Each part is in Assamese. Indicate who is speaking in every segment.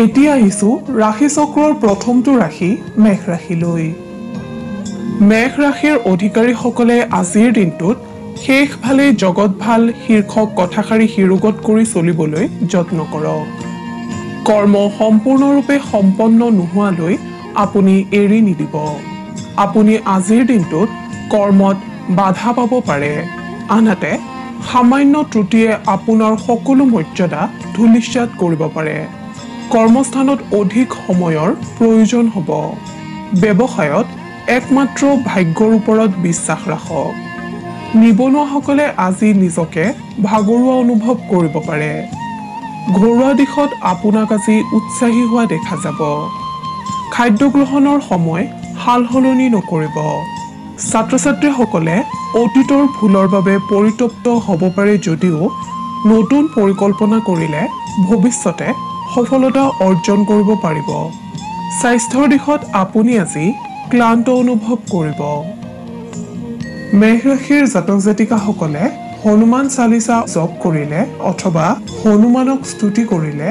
Speaker 1: এতিয়া আহিছো ৰাশি চক্ৰৰ প্ৰথমটো ৰাশি মেঘ ৰাশিলৈ। মেঘ ৰাশিৰ অধিকাৰীসকলে আজিৰ দিনটোত শেষ ভালেই জগত ভাল শীৰ্ষক কথাষাৰি শিৰোগত কৰি চলিবলৈ যত্ন কৰক। কৰ্ম সম্পূৰ্ণৰূপে সম্পন্ন নোহোৱালৈ আপুনি এৰি নিদিব। আপুনি আজিৰ দিনটোত কৰ্মত বাধা পাব পাৰে, আনহাতে সামান্য ত্ৰুটিয়ে আপোনাৰ সকলো মৰ্যাদা ধূলিসাৎ কৰিব পাৰে। কৰ্মস্থানত অধিক সময়ৰ প্ৰয়োজন হ'ব। ব্যৱসায়ত একমাত্ৰ ভাগ্যৰ ওপৰত বিশ্বাস ৰাখক। নিবনুৱাসকলে আজি নিজকে ভাগৰুৱা অনুভৱ কৰিব পাৰে। ঘৰুৱা দিশত আপোনাক আজি উৎসাহী হোৱা দেখা যাব। খাদ্য গ্ৰহণৰ সময় সাল সলনি নকৰিব। ছাত্ৰ ছাত্ৰীসকলে অতীতৰ ভুলৰ বাবে পৰিতপ্ত হ'ব পাৰে যদিও নতুন পৰিকল্পনা কৰিলে ভৱিষ্যতে সফলতা অৰ্জন কৰিব পাৰিব। স্বাস্থ্যৰ দিশত আপুনি আজি ক্লান্ত অনুভৱ কৰিব। মেঘ ৰাশিৰ জাতক জাতিকাসকলে হনুমান চালিচা জপ কৰিলে অথবা হনুমানক স্তুতি কৰিলে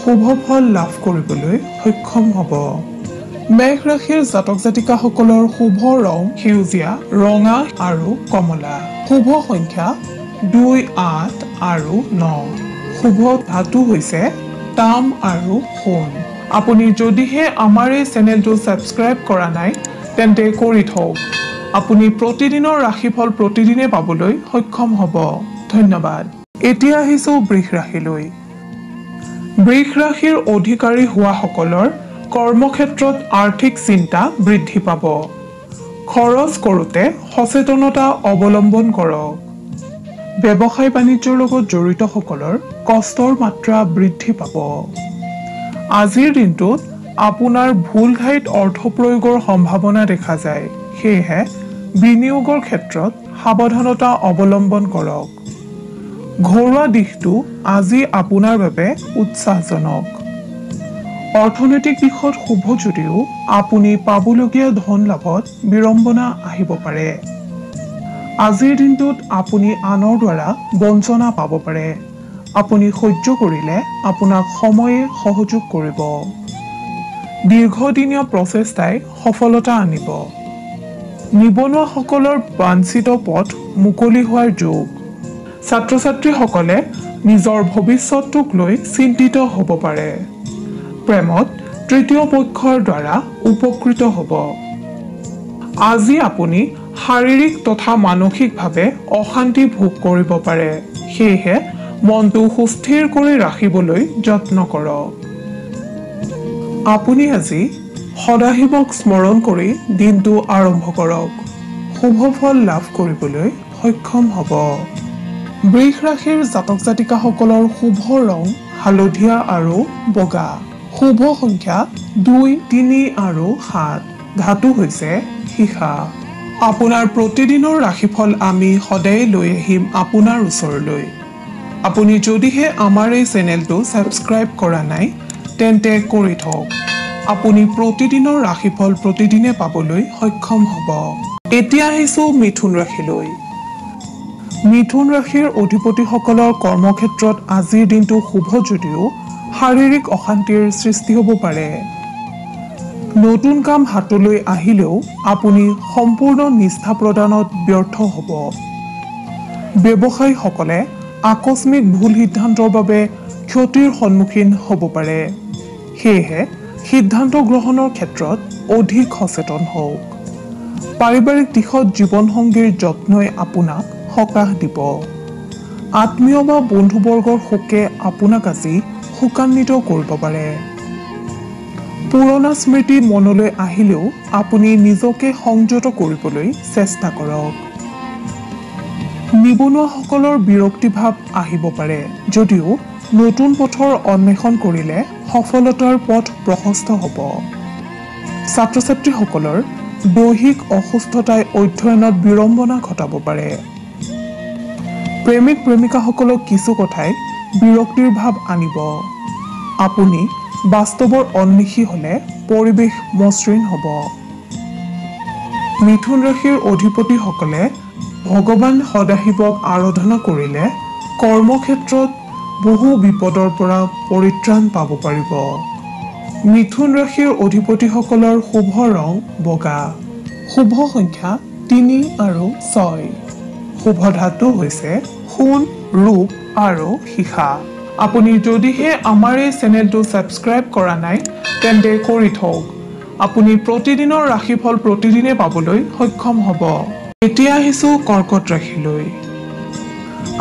Speaker 1: শুভ ফল লাভ কৰিবলৈ সক্ষম হ'ব। মেঘ ৰাশিৰ জাতক জাতিকাসকলৰ শুভ ৰং সেউজীয়া, ৰঙা আৰু কমলা। শুভ সংখ্যা 2, 8 আৰু 9। শুভ ধাতু হৈছে তাম আৰু সোণ। আপুনি যদিহে আমাৰ এই চেনেলটো ছাবস্ক্ৰাইব কৰা নাই তেন্তে কৰি থওক। আপুনি প্ৰতিদিনৰ ৰাশিফল প্ৰতিদিনে পাবলৈ সক্ষম হ'ব। ধন্যবাদ। এতিয়া আহিছো বৃষ ৰাশিলৈ। বৃষ ৰাশিৰ অধিকাৰী হোৱাসকলৰ কৰ্মক্ষেত্ৰত আৰ্থিক চিন্তা বৃদ্ধি পাব। খৰচ কৰোঁতে সচেতনতা অৱলম্বন কৰক। ব্যৱসায় বাণিজ্যৰ লগত জড়িতসকলৰ কষ্টৰ মাত্ৰা বৃদ্ধি পাব। আজিৰ দিনটোত আপোনাৰ ভুল ঠাইত অৰ্থ প্ৰয়োগৰ সম্ভাৱনা দেখা যায়, সেয়েহে বিনিয়োগৰ ক্ষেত্ৰত সাৱধানতা অৱলম্বন কৰক। ঘৰুৱা দিশটো আজি আপোনাৰ বাবে উৎসাহজনক। অৰ্থনৈতিক দিশত শুভ যদিও আপুনি পাবলগীয়া ধন লাভত বিড়ম্বনা আহিব পাৰে। আজিৰ দিনটোত আপুনি আনৰ দ্বাৰা বঞ্চনা পাব পাৰে। আপুনি সহ্য কৰিলে আপোনাক সময়ে সহযোগ কৰিব। দীৰ্ঘদিনীয়া প্ৰচেষ্টাই সফলতা আনিব। নিবনুৱাসকলৰ বাঞ্ছিত পথ মুকলি হোৱাৰ যোগ। ছাত্ৰ ছাত্ৰীসকলে নিজৰ ভৱিষ্যতটোক লৈ চিন্তিত হ'ব পাৰে। প্ৰেমত তৃতীয় পক্ষৰ দ্বাৰা উপকৃত হ'ব। আজি আপুনি শাৰীৰিক তথা মানসিকভাৱে অশান্তি ভোগ কৰিব পাৰে, সেয়েহে মনটো সুস্থিৰ কৰি ৰাখিবলৈ যত্ন কৰক। আপুনি আজি সদাশিৱক স্মৰণ কৰি দিনটো আৰম্ভ কৰক। শুভ ফল লাভ কৰিবলৈ সক্ষম হ'ব। বৃষ ৰাশিৰ জাতক জাতিকাসকলৰ শুভ ৰং হালধীয়া আৰু বগা। শুভ সংখ্যা 2, 3 আৰু 7। ধাতু হৈছে সীসা। আপোনাৰ প্ৰতিদিনৰ ৰাশিফল আমি সদায় লৈ আহিম আপোনাৰ ওচৰলৈ। আপুনি যদিহে আমাৰ এই চেনেলটো ছাবস্ক্ৰাইব কৰা নাই তেন্তে কৰি থওক। আপুনি প্ৰতিদিনৰ ৰাশিফল প্ৰতিদিনে পাবলৈ সক্ষম হ'ব। এতিয়া আহিছো মিথুন ৰাশিলৈ। মিথুন ৰাশিৰ অধিপতিসকলৰ কৰ্মক্ষেত্ৰত আজিৰ দিনটো শুভ যদিও শাৰীৰিক অশান্তিৰ সৃষ্টি হ'ব পাৰে। নতুন কাম হাতলৈ আহিলেও আপুনি সম্পূৰ্ণ নিষ্ঠা প্ৰদানত ব্যৰ্থ হ'ব। ব্যৱসায়ীসকলে আকস্মিক ভুল সিদ্ধান্তৰ বাবে ক্ষতিৰ সন্মুখীন হ'ব পাৰে। সেয়েহে সিদ্ধান্ত গ্ৰহণৰ ক্ষেত্ৰত অধিক সচেতন হওক। পাৰিবাৰিক দিশত জীৱনসংগীৰ যত্নই আপোনাক সকাহ দিব। আত্মীয় বা বন্ধুবৰ্গৰ শোকে আপোনাক আজি শোকান্বিত কৰিব পাৰে। পুৰণা স্মৃতি মনলৈ আহিলেও আপুনি নিজকে সংযত কৰিবলৈ চেষ্টা কৰক। নিবনুৱাসকলৰ বিৰক্তিভাৱ আহিব পাৰে যদিও নতুন পথৰ অন্বেষণ কৰিলে সফলতাৰ পথ প্ৰশস্ত হ'ব। ছাত্ৰ ছাত্ৰীসকলৰ দৈহিক অসুস্থতাই অধ্যয়নত বিড়ম্বনা ঘটাব পাৰে। প্ৰেমিক প্ৰেমিকাসকলক কিছু কথাই বিৰক্তিৰ ভাৱ আনিব। আপুনি বাস্তৱৰ অন্বেষী হ'লে পৰিৱেশ মসৃণ হ'ব। মিথুন ৰাশিৰ অধিপতিসকলে ভগৱান সদাশিৱক আৰাধনা কৰিলে কৰ্মক্ষেত্ৰত বহু বিপদৰ পৰা পৰিত্ৰাণ পাব পাৰিব। মিথুন ৰাশিৰ অধিপতিসকলৰ শুভ ৰং বগা। শুভ সংখ্যা 3 আৰু 6। শুভ ধাতু হৈছে সোণ, ৰূপ আৰু সীসা। আপুনি যদিহে আমাৰ এই চেনেলটো ছাবস্ক্ৰাইব কৰা নাই তেন্তে কৰি থওক। আপুনি প্ৰতিদিনৰ ৰাশিফল প্ৰতিদিনে পাবলৈ সক্ষম হ'ব। এতিয়া আহিছোঁ কৰ্কট ৰাশিলৈ।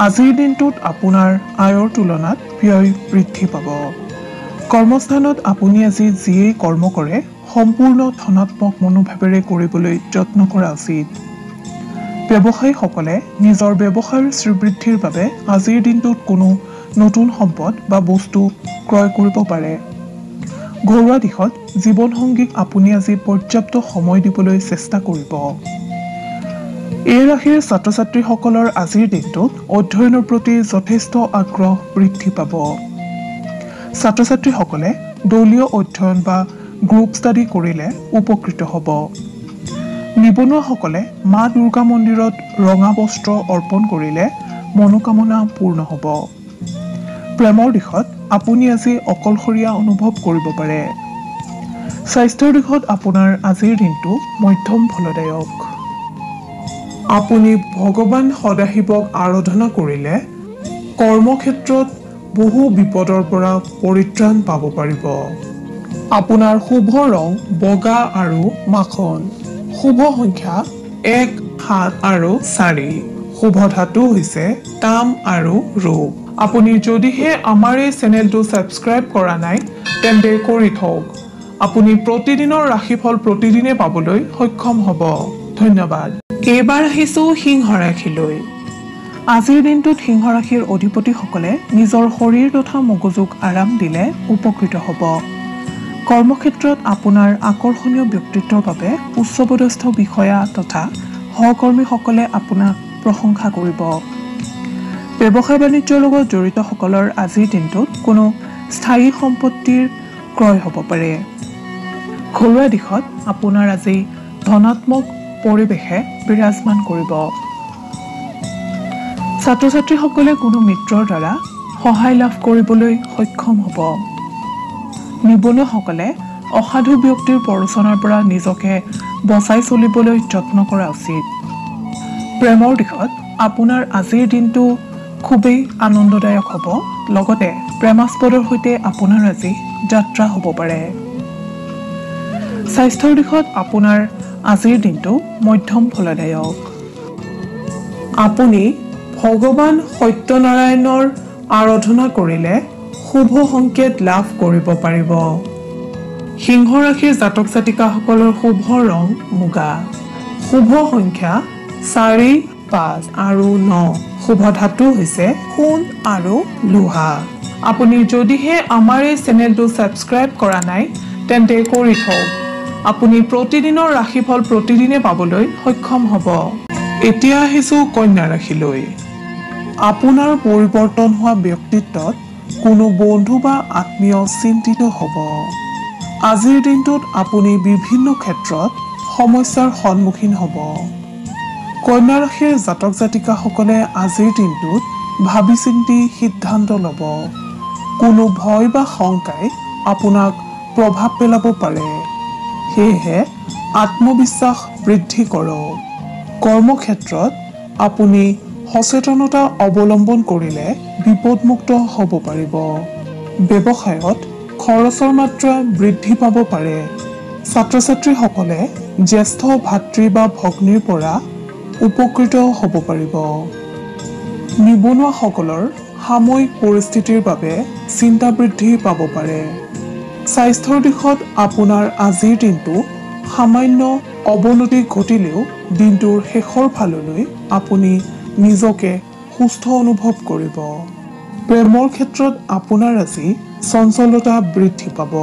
Speaker 1: আজিৰ দিনটোত আপোনাৰ আয়ৰ তুলনাত ব্যয় বৃদ্ধি পাব। কৰ্মস্থানত আপুনি আজি যিয়েই কৰ্ম কৰে সম্পূৰ্ণ ধনাত্মক মনোভাৱেৰে কৰিবলৈ যত্ন কৰা উচিত। ব্যৱসায়ীসকলে নিজৰ ব্যৱসায়ৰ শ্ৰীবৃদ্ধিৰ বাবে আজিৰ দিনটোত কোনো নতুন সম্পদ বা বস্তু ক্ৰয় কৰিব পাৰে। ঘৰুৱা দিশত জীৱনসংগীক আপুনি আজি পৰ্যাপ্ত সময় দিবলৈ চেষ্টা কৰিব। এই ৰাশিৰ ছাত্ৰ ছাত্ৰীসকলৰ আজিৰ দিনটোত অধ্যয়নৰ প্ৰতি যথেষ্ট আগ্ৰহ বৃদ্ধি পাব। ছাত্ৰ ছাত্ৰীসকলে দলীয় অধ্যয়ন বা গ্ৰুপ ষ্টাডি কৰিলে উপকৃত হ'ব। নিবনুৱাসকলে মা দুৰ্গা মন্দিৰত ৰঙা বস্ত্ৰ অৰ্পণ কৰিলে মনোকামনা পূৰ্ণ হ'ব। প্ৰেমৰ দিশত আপুনি আজি অকলশৰীয়া অনুভৱ কৰিব পাৰে। স্বাস্থ্যৰ দিশত আপোনাৰ আজিৰ দিনটো মধ্যম ফলদায়ক। আপুনি ভগৱান সদাশিৱক আৰাধনা কৰিলে কৰ্মক্ষেত্ৰত বহু বিপদৰ পৰা পৰিত্ৰাণ পাব পাৰিব। আপোনাৰ শুভ ৰং বগা আৰু মাখন। শুভ সংখ্যা 1, 7 আৰু 4। শুভ ধাতু হৈছে তাম আৰু ৰূপ। আপুনি যদিহে আমাৰ এই চেনেলটো ছাবস্ক্ৰাইব কৰা নাই তেন্তে কৰি থওক। আপুনি প্ৰতিদিনৰ ৰাশিফল প্ৰতিদিনে পাবলৈ সক্ষম হ'ব। ধন্যবাদ। এইবাৰ আহিছোঁ সিংহ ৰাশিলৈ। আজিৰ দিনটোত সিংহ ৰাশিৰ অধিপতিসকলে নিজৰ শৰীৰ তথা মগজুক আৰাম দিলে উপকৃত হ'ব। কৰ্মক্ষেত্ৰত আপোনাৰ আকৰ্ষণীয় ব্যক্তিত্বৰ বাবে উচ্চপদস্থ বিষয়া তথা সহকৰ্মীসকলে আপোনাক প্ৰশংসা কৰিব। ব্যৱসায় বাণিজ্যৰ লগত জড়িতসকলৰ আজিৰ দিনটোত কোনো স্থায়ী সম্পত্তিৰ ক্ৰয় হ'ব পাৰে। ঘৰুৱা দিশত আপোনাৰ আজি ধনাত্মক পৰিৱেশে বিৰাজমান কৰিব। ছাত্ৰ ছাত্ৰীসকলে কোনো মিত্ৰৰ দ্বাৰা সহায় লাভ কৰিবলৈ সক্ষম হ'ব। নিবনুৱাসকলে অসাধু ব্যক্তিৰ প্ৰৰোচনাৰ পৰা নিজকে বচাই চলিবলৈ যত্ন কৰা উচিত। প্ৰেমৰ দিশত আপোনাৰ আজিৰ দিনটো খুবেই আনন্দদায়ক হ'ব। লগতে প্ৰেমাস্পদৰ সৈতে আপোনাৰ আজি যাত্ৰা হ'ব পাৰে। স্বাস্থ্যৰ দিশত আপোনাৰ আজিৰ দিনটো মধ্যম ফলদায়ক। আপুনি ভগৱান সত্যনাৰায়ণৰ আৰাধনা কৰিলে শুভ সংকেত লাভ কৰিব পাৰিব। সিংহ ৰাশিৰ জাতক জাতিকাসকলৰ শুভ ৰং মুগা। শুভ সংখ্যা 4, 5 আৰু 9। শুভ ধাতু হৈছে সোণ আৰু লোহা। আপুনি যদিহে আমাৰ এই চেনেলটো ছাবস্ক্ৰাইব কৰা নাই তেন্তে কৰি থওক। আপুনি প্ৰতিদিনৰ ৰাশিফল প্ৰতিদিনে পাবলৈ সক্ষম হ'ব। এতিয়া আহিছোঁ কন্যা ৰাশিলৈ। আপোনাৰ পৰিৱৰ্তন হোৱা ব্যক্তিত্বত কোনো বন্ধু বা আত্মীয় চিন্তিত হ'ব। আজিৰ দিনটোত আপুনি বিভিন্ন ক্ষেত্ৰত সমস্যাৰ সন্মুখীন হ'ব। কন্যা ৰাশিৰ জাতক জাতিকাসকলে আজিৰ দিনটোত ভাবি চিন্তি সিদ্ধান্ত ল'ব। কোনো ভয় বা শংকাই আপোনাক প্ৰভাৱ পেলাব পাৰে। সেয়েহে আত্মবিশ্বাস বৃদ্ধি কৰক। কৰ্মক্ষেত্ৰত আপুনি সচেতনতা অৱলম্বন কৰিলে বিপদমুক্ত হ'ব পাৰিব। ব্যৱসায়ত খৰচৰ মাত্ৰা বৃদ্ধি পাব পাৰে। ছাত্ৰ ছাত্ৰীসকলে জ্যেষ্ঠ ভাতৃ বা ভগ্নীৰ পৰা উপকৃত হ'ব পাৰিব। নিবনুৱাসকলৰ সাময়িক পৰিস্থিতিৰ বাবে চিন্তা বৃদ্ধি পাব পাৰে। স্বাস্থ্যৰ দিশত আপোনাৰ আজিৰ দিনটো সামান্য অৱনতি ঘটিলেও দিনটোৰ শেষৰ ফাললৈ আপুনি নিজকে সুস্থ অনুভৱ কৰিব। প্ৰেমৰ ক্ষেত্ৰত আপোনাৰ আজি চঞ্চলতা বৃদ্ধি পাব।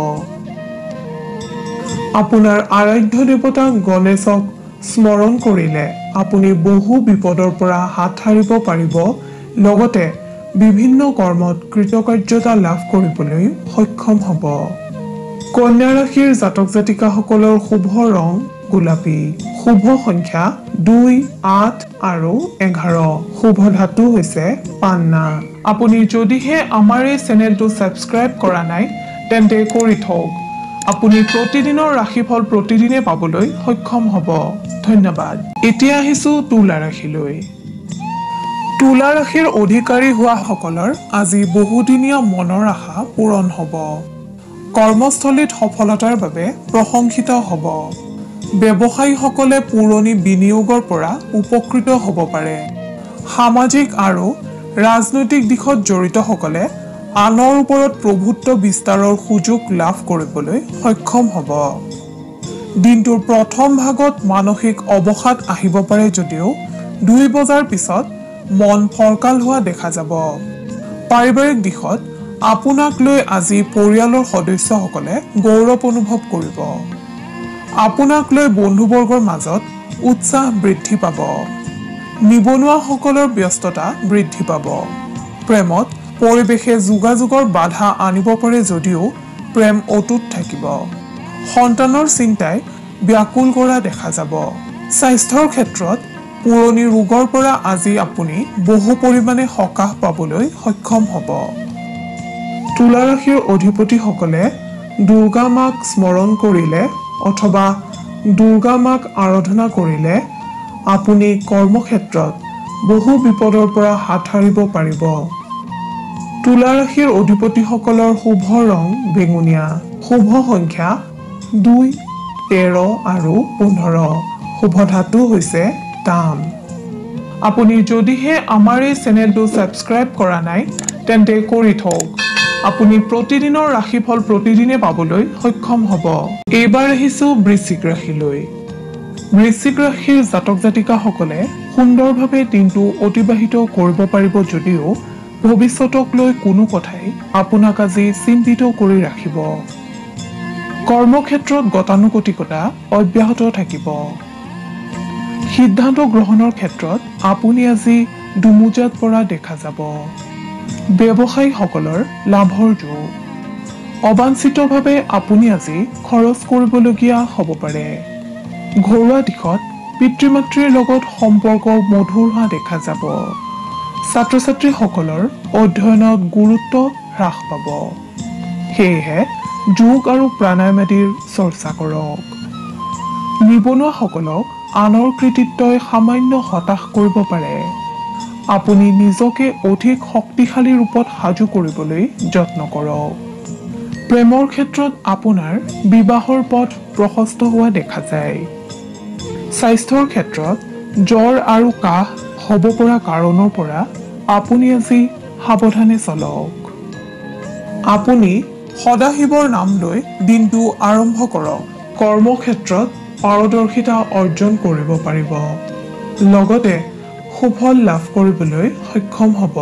Speaker 1: আপোনাৰ আৰাধ্য দেৱতা গণেশক স্মৰণ কৰিলে আপুনি বহু বিপদৰ পৰা হাত সাৰিব পাৰিব। লগতে বিভিন্ন কৰ্মত কৃতকাৰ্যতা লাভ কৰিবলৈ সক্ষম হ'ব। কন্যা ৰাশিৰ জাতক জাতিকাসকলৰ শুভ ৰং গোলাপী। শুভ সংখ্যা 2, 8 আৰু 11। শুভ ধাতু হৈছে পান্না। আপুনি যদিহে আমাৰ এই চেনেলটো ছাবস্ক্ৰাইব কৰা নাই তেন্তে কৰি থওক। আপুনি প্ৰতিদিনৰ ৰাশিফল প্ৰতিদিনে পাবলৈ সক্ষম হ'ব। ধন্যবাদ। এতিয়া আহিছো তুলা ৰাশিলৈ। তুলা ৰাশিৰ অধিকাৰী হোৱা সকলৰ আজি বহুদিনীয়া মনৰ আশা পূৰণ হ'ব। কৰ্মস্থলীত সফলতাৰ বাবে প্ৰশংসিত হ'ব। ব্যৱসায়ীসকলে পুৰণি বিনিয়োগৰ পৰা উপকৃত হ'ব পাৰে। সামাজিক আৰু ৰাজনৈতিক দিশত জড়িতসকলে আনৰ ওপৰত প্ৰভুত্ব বিস্তাৰৰ সুযোগ লাভ কৰিবলৈ সক্ষম হ'ব। দিনটোৰ প্ৰথম ভাগত মানসিক অৱসাদ আহিব পাৰে যদিও 2 বজাৰ পিছত মন ফৰকাল হোৱা দেখা যাব। পাৰিবাৰিক দিশত আপোনাক লৈ আজি পৰিয়ালৰ সদস্যসকলে গৌৰৱ অনুভৱ কৰিব। আপোনাক লৈ বন্ধুবৰ্গৰ মাজত উৎসাহ বৃদ্ধি পাব। নিবনুৱাসকলৰ ব্যস্ততা বৃদ্ধি পাব। প্ৰেমত পৰিৱেশে যোগাযোগৰ বাধা আনিব পাৰে যদিও প্ৰেম অটুট থাকিব। সন্তানৰ চিন্তাই ব্যাকুল কৰা দেখা যাব। স্বাস্থ্যৰ ক্ষেত্ৰত পুৰণি ৰোগৰ পৰা আজি আপুনি বহু পৰিমাণে সকাহ পাবলৈ সক্ষম হ'ব। তুলা ৰাশিৰ অধিপতিসকলে দুৰ্গা মাক স্মৰণ কৰিলে অথবা দুৰ্গা মাক আৰাধনা কৰিলে আপুনি কৰ্মক্ষেত্ৰত বহু বিপদৰ পৰা হাত সাৰিব পাৰিব। তুলা ৰাশিৰ অধিপতিসকলৰ শুভ ৰং বেঙুনীয়া। শুভ সংখ্যা 2, 13 আৰু 15। শুভ ধাতু হৈছে তাম। আপুনি যদিহে আমাৰ এই চেনেলটো ছাবস্ক্ৰাইব কৰা নাই তেন্তে কৰি থওক। আপুনি প্ৰতিদিনৰ ৰাশিফল প্ৰতিদিনে পাবলৈ সক্ষম হ'ব। এইবাৰ আহিছো বৃশ্চিক ৰাশিলৈ। বৃশ্চিক ৰাশিৰ জাতক জাতিকাসকলে সুন্দৰভাৱে দিনটো অতিবাহিত কৰিব পাৰিব যদিও ভৱিষ্যতক লৈ কোনো কথাই আপোনাক আজি চিন্তিত কৰি ৰাখিব। কৰ্মক্ষেত্ৰত গতানুগতিকতা অব্যাহত থাকিব। সিদ্ধান্ত গ্ৰহণৰ ক্ষেত্ৰত আপুনি আজি দুমোজাত পৰা দেখা যাব। ব্যৱসায়ীসকলৰ লাভৰ যোগ। অবাঞ্ছিতভাৱে আপুনি আজি খৰচ কৰিবলগীয়া হ'ব পাৰে। ঘৰুৱা দিশত পিতৃ মাতৃৰ লগত সম্পৰ্ক মধুৰ হোৱা দেখা যাব। ছাত্ৰ ছাত্ৰীসকলৰ অধ্যয়নত গুৰুত্ব হ্ৰাস পাব। সেয়েহে যোগ আৰু প্ৰাণায়াম আদিৰ চৰ্চা কৰক। নিবনুৱাসকলক আনৰ কৃতিত্বই সামান্য হতাশ কৰিব পাৰে। আপুনি নিজকে অধিক শক্তিশালী ৰূপত সাজু কৰিবলৈ যত্ন কৰক। প্ৰেমৰ ক্ষেত্ৰত আপোনাৰ বিবাহৰ পথ প্ৰশস্ত হোৱা দেখা যায়। স্বাস্থ্যৰ ক্ষেত্ৰত জ্বৰ আৰু কাহ হ'ব পৰা কাৰণৰ পৰা আপুনি আজি সাৱধানে চলক। আপুনি সদাশিৱৰ নাম লৈ দিনটো আৰম্ভ কৰক। কৰ্মক্ষেত্ৰত পাৰদৰ্শিতা অৰ্জন কৰিব পাৰিব। লগতে সুফল লাভ কৰিবলৈ সক্ষম হ'ব।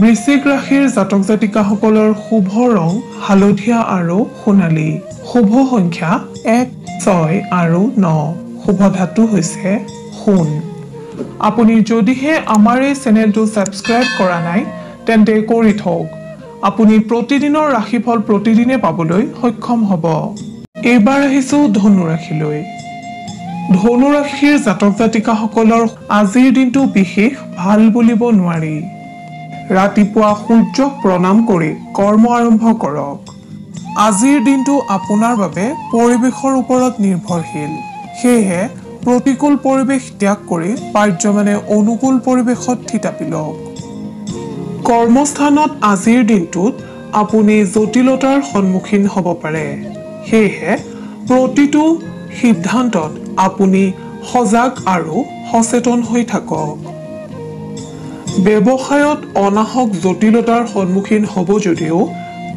Speaker 1: বৃশ্চিক ৰাশিৰ জাতক জাতিকাসকলৰ শুভ ৰং হালধীয়া আৰু সোণালী। শুভ সংখ্যা 1, 6 আৰু 9। শুভ ধাতু হৈছে সোণ। আপুনি যদিহে আমাৰ এই চেনেলটো ছাবস্ক্ৰাইব কৰা নাই তেন্তে কৰি থওক। আপুনি প্ৰতিদিনৰ ৰাশিফল প্ৰতিদিনে পাবলৈ সক্ষম হ'ব। এইবাৰ আহিছো ধনু ৰাশিলৈ। ধনু ৰাশিৰ জাতক জাতিকাসকলৰ আজিৰ দিনটো বিশেষ ভাল বুলিব নোৱাৰি। ৰাতিপুৱা সূৰ্যক প্ৰণাম কৰি কৰ্ম আৰম্ভ কৰক। আজিৰ দিনটো আপোনাৰ বাবে পৰিৱেশৰ ওপৰত নিৰ্ভৰশীল। সেয়েহে প্ৰতিকূল পৰিৱেশ ত্যাগ কৰি পাৰ্যমানে অনুকূল পৰিৱেশত থিতাপি লওক। কৰ্মস্থানত আজিৰ দিনটোত আপুনি জটিলতাৰ সন্মুখীন হ'ব পাৰে। সেয়েহে প্ৰতিটো সিদ্ধান্তত আপুনি সজাগ আৰু সচেতন হৈ থাকক। ব্যৱসায়ত অনাহক জটিলতাৰ সন্মুখীন হ'ব যদিও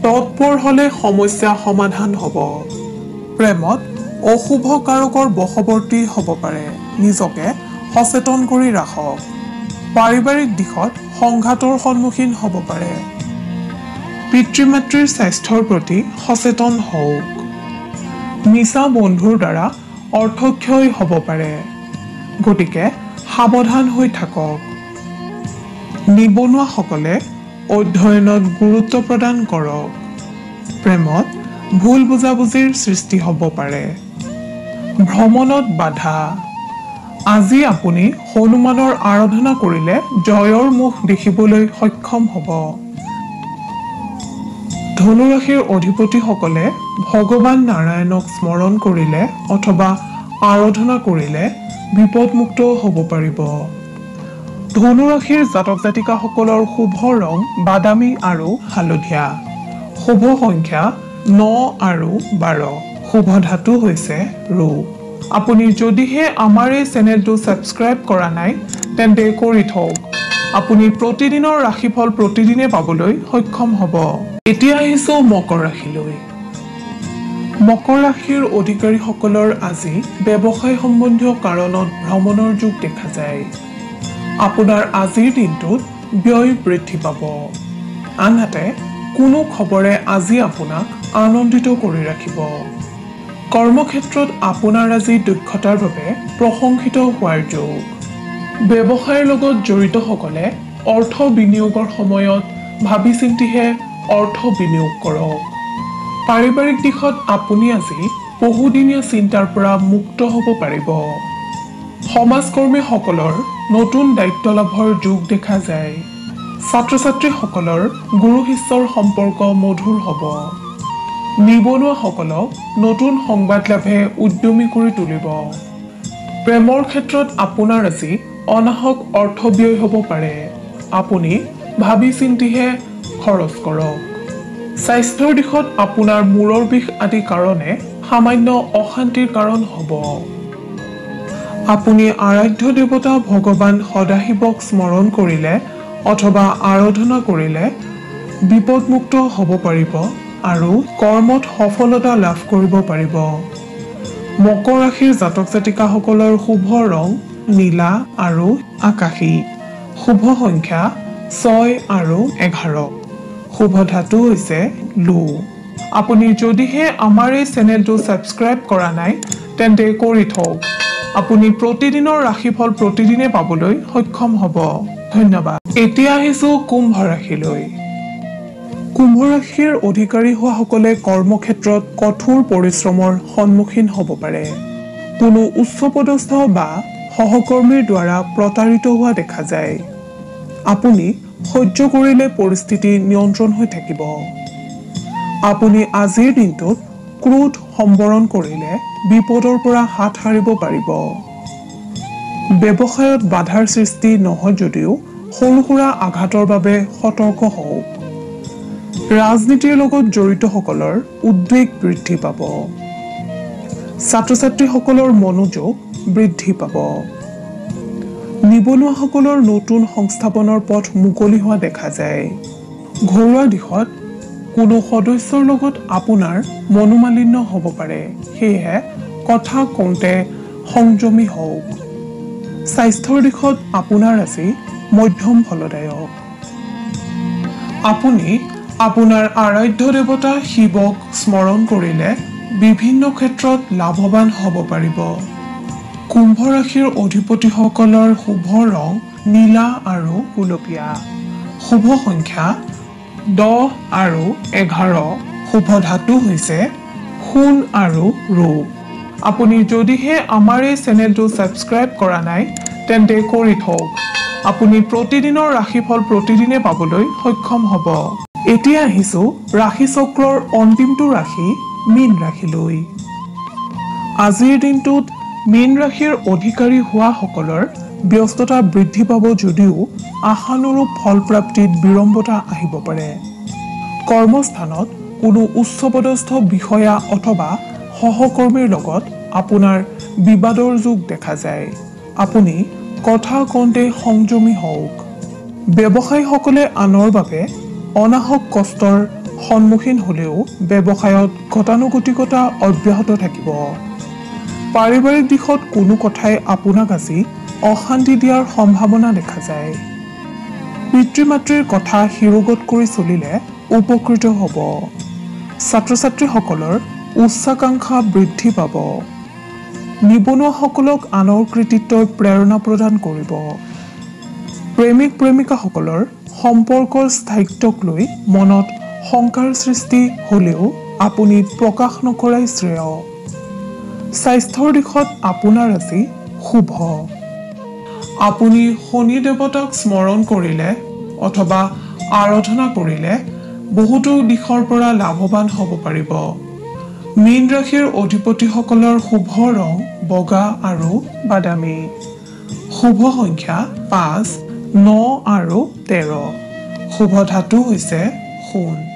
Speaker 1: তৎপৰ হ'লে সমস্যা সমাধান হ'ব। প্ৰেমত অশুভ কাৰকৰ বশৱৰ্তী হ'ব পাৰে। নিজকে সচেতন কৰি ৰাখক। পাৰিবাৰিক দিশত সংঘাতৰ সন্মুখীন হ'ব পাৰে। পিতৃ মাতৃৰ স্বাস্থ্যৰ প্ৰতি সচেতন হওক। মিছা বন্ধুৰ দ্বাৰা অৰ্থক্ষয় হ'ব পাৰে। গতিকে সাৱধান হৈ থাকক। নিবনুৱাসকলে অধ্যয়নত গুৰুত্ব প্ৰদান কৰক। প্ৰেমত ভুল বুজাবুজিৰ সৃষ্টি হ'ব পাৰে। ভ্ৰমণত বাধা। আজি আপুনি হনুমানৰ আৰাধনা কৰিলে জয়ৰ মুখ দেখিবলৈ সক্ষম হ'ব। ধনুৰাশিৰ অধিপতিসকলে ভগৱান নাৰায়ণক স্মৰণ কৰিলে অথবা আৰাধনা কৰিলে বিপদমুক্ত হ'ব পাৰিব। ধনুৰাশিৰ জাতক জাতিকাসকলৰ শুভ ৰং বাদামী আৰু হালধীয়া। শুভ সংখ্যা 9 আৰু 12। শুভ ধাতু হৈছে ৰূপ। আপুনি যদিহে আমাৰ এই চেনেলটো ছাবস্ক্ৰাইব কৰা নাই তেন্তে কৰি থওক। আপুনি প্ৰতিদিনৰ ৰাশিফল প্ৰতিদিনে পাবলৈ সক্ষম হ'ব। এতিয়া আহিছোঁ মকৰ ৰাশিলৈ। মকৰ ৰাশিৰ অধিকাৰীসকলৰ আজি ব্যৱসায় সম্বন্ধীয় কাৰণত ভ্ৰমণৰ যোগ দেখা যায়। আপোনাৰ আজিৰ দিনটোত ব্যয় বৃদ্ধি পাব। আনহাতে কোনো খবৰে আজি আপোনাক আনন্দিত কৰি ৰাখিব। কৰ্মক্ষেত্ৰত আপোনাৰ আজি দক্ষতাৰ বাবে প্ৰশংসিত হোৱাৰ যোগ। ব্যৱসায়ৰ লগত জড়িতসকলে অৰ্থ বিনিয়োগৰ সময়ত ভাবি চিন্তিহে অৰ্থ বিনিয়োগ কৰক। পাৰিবাৰিক দিশত আপুনি আজি বহুদিনীয়া চিন্তাৰ পৰা মুক্ত হ'ব পাৰিব। সমাজকৰ্মীসকলৰ নতুন দায়িত্ব লাভৰ যোগ দেখা যায়। ছাত্ৰ ছাত্ৰীসকলৰ গুৰু শিষ্যৰ সম্পৰ্ক মধুৰ হ'ব। নিবনুৱাসকলক নতুন সংবাদ লাভে উদ্যমী কৰি তুলিব। প্ৰেমৰ ক্ষেত্ৰত আপোনাৰ আজি অনাহক অৰ্থ ব্যয় হ'ব পাৰে। আপুনি ভাবি চিন্তিহে খৰচ কৰক। স্বাস্থ্যৰ দিশত আপোনাৰ মূৰৰ বিষ আদি কাৰণে সামান্য অশান্তিৰ কাৰণ হ'ব। আপুনি আৰাধ্য দেৱতা ভগৱান সদাশিৱক স্মৰণ কৰিলে অথবা আৰাধনা কৰিলে বিপদমুক্ত হ'ব পাৰিব আৰু কৰ্মত সফলতা লাভ কৰিব পাৰিব। মকৰ ৰাশিৰ জাতক জাতিকাসকলৰ শুভ ৰং নীলা আৰু আকাশী। শুভ সংখ্যা 6 আৰু 11। শুভ ধাতু হৈছে লো। আপুনি যদিহে আমাৰ এই চেনেলটো ছাবস্ক্ৰাইব কৰা নাই তেন্তে কৰি থওক। আপুনি প্ৰতিদিনৰ ৰাশিফল প্ৰতিদিনে পাবলৈ সক্ষম হ'ব। ধন্যবাদ। এতিয়া আহিছোঁ কুম্ভ ৰাশিলৈ। কুম্ভ ৰাশিৰ অধিকাৰী হোৱাসকলে কৰ্মক্ষেত্ৰত কঠোৰ পৰিশ্ৰমৰ সন্মুখীন হ'ব পাৰে। কোনো উচ্চপদস্থ বা সহকৰ্মীৰ দ্বাৰা প্ৰতাৰিত হোৱা দেখা যায়। আপুনি সহ্য কৰিলে পৰিস্থিতি নিয়ন্ত্ৰণ হৈ থাকিব। আপুনি আজিৰ দিনটোত ক্ৰোধ সম্বৰণ কৰিলে বিপদৰ পৰা হাত সাৰিব পাৰিব। ব্যৱসায়ত বাধাৰ সৃষ্টি নহয় যদিও সৰু সুৰা আঘাতৰ বাবে সতৰ্ক হওক। ৰাজনীতিৰ লগত জড়িতসকলৰ উদ্বেগ বৃদ্ধি পাব। ছাত্ৰ ছাত্ৰীসকলৰ মনোযোগ বৃদ্ধি পাব। নিবনুৱাসকলৰ নতুন সংস্থাপনৰ পথ মুকলি হোৱা দেখা যায়। ঘৰুৱা দিশত কোনো সদস্যৰ লগত আপোনাৰ মনোমালিন্য হ'ব পাৰে, সেয়েহে কথা কওঁতে সংযমী হওক। স্বাস্থ্যৰ দিশত আপোনাৰ আজি মধ্যম ফলদায়ক। আপুনি আপোনাৰ আৰাধ্য দেৱতা শিৱক স্মৰণ কৰিলে বিভিন্ন ক্ষেত্ৰত লাভৱান হ'ব পাৰিব। কুম্ভ ৰাশিৰ অধিপতিসকলৰ শুভ ৰং নীলা আৰু গুলপীয়া। শুভ সংখ্যা 10 আৰু 11। শুভ ধাতু হৈছে সোণ আৰু ৰূপ। আপুনি যদিহে আমাৰ এই চেনেলটো ছাবস্ক্ৰাইব কৰা নাই তেন্তে কৰি থওক। আপুনি প্ৰতিদিনৰ ৰাশিফল প্ৰতিদিনে পাবলৈ সক্ষম হ'ব। এতিয়া আহিছোঁ ৰাশি চক্ৰৰ অন্তিমটো ৰাশি মীন ৰাশিলৈ। আজিৰ দিনটোত মীন ৰাশিৰ অধিকাৰী হোৱাসকলৰ ব্যস্ততা বৃদ্ধি পাব যদিও আশানুৰূপ ফলপ্ৰাপ্তিত বিড়ম্বতা আহিব পাৰে। কৰ্মস্থানত কোনো উচ্চপদস্থ বিষয়া অথবা সহকৰ্মীৰ লগত আপোনাৰ বিবাদৰ যোগ দেখা যায়। আপুনি কথা কওঁতে সংযমী হওক। ব্যৱসায়ীসকলে আনৰ বাবে অনাহক কষ্টৰ সন্মুখীন হ'লেও ব্যৱসায়ত গতানুগতিকতা অব্যাহত থাকিব। পাৰিবাৰিক দিশত কোনো কথাই আপোনাক আজি অশান্তি দিয়াৰ সম্ভাৱনা দেখা যায়। পিতৃ মাতৃৰ কথা শিৰোগত কৰি চলিলে উপকৃত হ'ব। ছাত্ৰ ছাত্ৰীসকলৰ উচ্চাকাংক্ষা বৃদ্ধি পাব। নিবনুৱাসকলক আনৰ কৃতিত্বই প্ৰেৰণা প্ৰদান কৰিব। প্ৰেমিক প্ৰেমিকাসকলৰ সম্পৰ্কৰ স্থায়িত্বক লৈ মনত শংকাৰ সৃষ্টি হ'লেও আপুনি প্ৰকাশ নকৰাই শ্ৰেয়। স্বাস্থ্যৰ দিশত আপোনাৰ আজি শুভ। আপুনি শনি দেৱতাক স্মৰণ কৰিলে অথবা আৰাধনা কৰিলে বহুতো দিশৰ পৰা লাভৱান হ'ব পাৰিব। মীন ৰাশিৰ অধিপতিসকলৰ শুভ ৰং বগা আৰু বাদামী। শুভ সংখ্যা 5, 9 আৰু 13। শুভ ধাতু হৈছে সোণ।